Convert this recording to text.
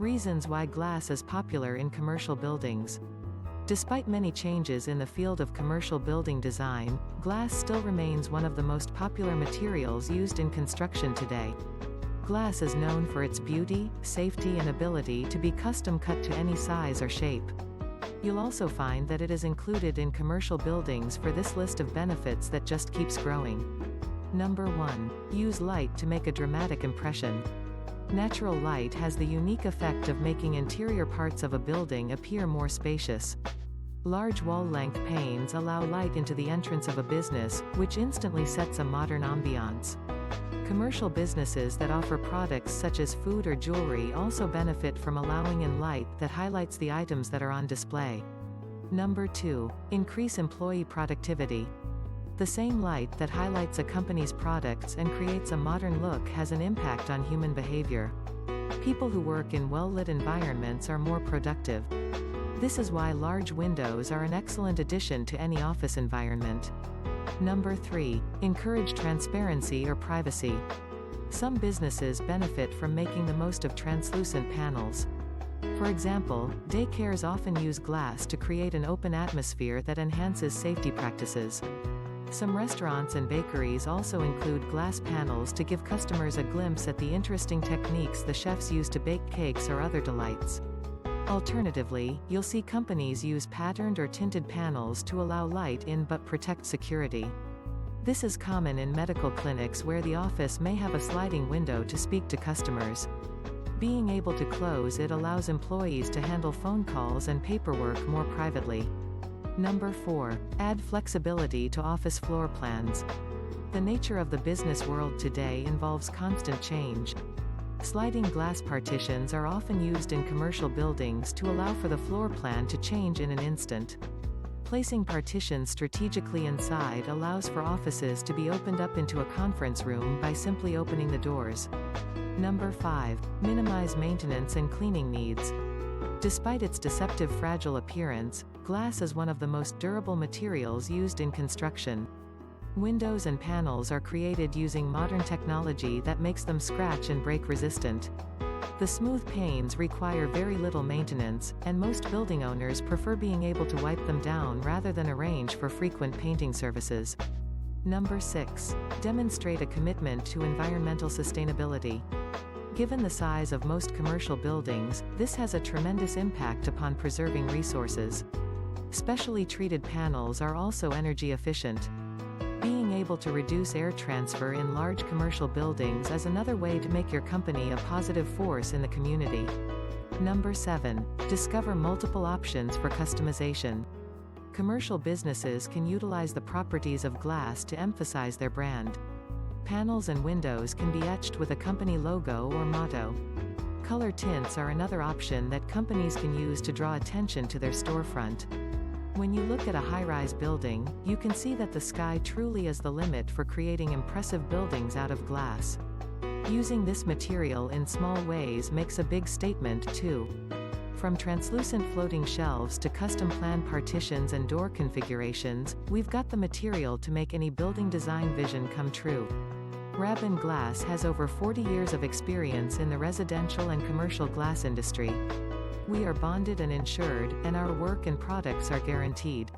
Reasons why glass is popular in commercial buildings. Despite many changes in the field of commercial building design, glass still remains one of the most popular materials used in construction today. Glass is known for its beauty, safety and ability to be custom cut to any size or shape. You'll also find that it is included in commercial buildings for this list of benefits that just keeps growing. Number 1. Use light to make a dramatic impression. Natural light has the unique effect of making interior parts of a building appear more spacious. Large wall-length panes allow light into the entrance of a business, which instantly sets a modern ambiance. Commercial businesses that offer products such as food or jewelry also benefit from allowing in light that highlights the items that are on display. Number 2. Increase employee productivity. The same light that highlights a company's products and creates a modern look has an impact on human behavior. People who work in well-lit environments are more productive. This is why large windows are an excellent addition to any office environment. Number 3. Encourage transparency or privacy. Some businesses benefit from making the most of translucent panels. For example, daycares often use glass to create an open atmosphere that enhances safety practices. Some restaurants and bakeries also include glass panels to give customers a glimpse at the interesting techniques the chefs use to bake cakes or other delights. Alternatively, you'll see companies use patterned or tinted panels to allow light in but protect security. This is common in medical clinics where the office may have a sliding window to speak to customers. Being able to close it allows employees to handle phone calls and paperwork more privately. Number 4. Add flexibility to office floor plans. The nature of the business world today involves constant change. Sliding glass partitions are often used in commercial buildings to allow for the floor plan to change in an instant. Placing partitions strategically inside allows for offices to be opened up into a conference room by simply opening the doors. Number 5. Minimize maintenance and cleaning needs. Despite its deceptive fragile appearance, glass is one of the most durable materials used in construction. Windows and panels are created using modern technology that makes them scratch and break resistant. The smooth panes require very little maintenance, and most building owners prefer being able to wipe them down rather than arrange for frequent painting services. Number 6. Demonstrate a commitment to environmental sustainability. Given the size of most commercial buildings, this has a tremendous impact upon preserving resources. Specially treated panels are also energy efficient. Being able to reduce air transfer in large commercial buildings is another way to make your company a positive force in the community. Number 7. Discover multiple options for customization. Commercial businesses can utilize the properties of glass to emphasize their brand. Panels and windows can be etched with a company logo or motto. Color tints are another option that companies can use to draw attention to their storefront. When you look at a high-rise building, you can see that the sky truly is the limit for creating impressive buildings out of glass. Using this material in small ways makes a big statement too. From translucent floating shelves to custom-planned partitions and door configurations, we've got the material to make any building design vision come true. Raben Glass has over 40 years of experience in the residential and commercial glass industry. We are bonded and insured, and our work and products are guaranteed.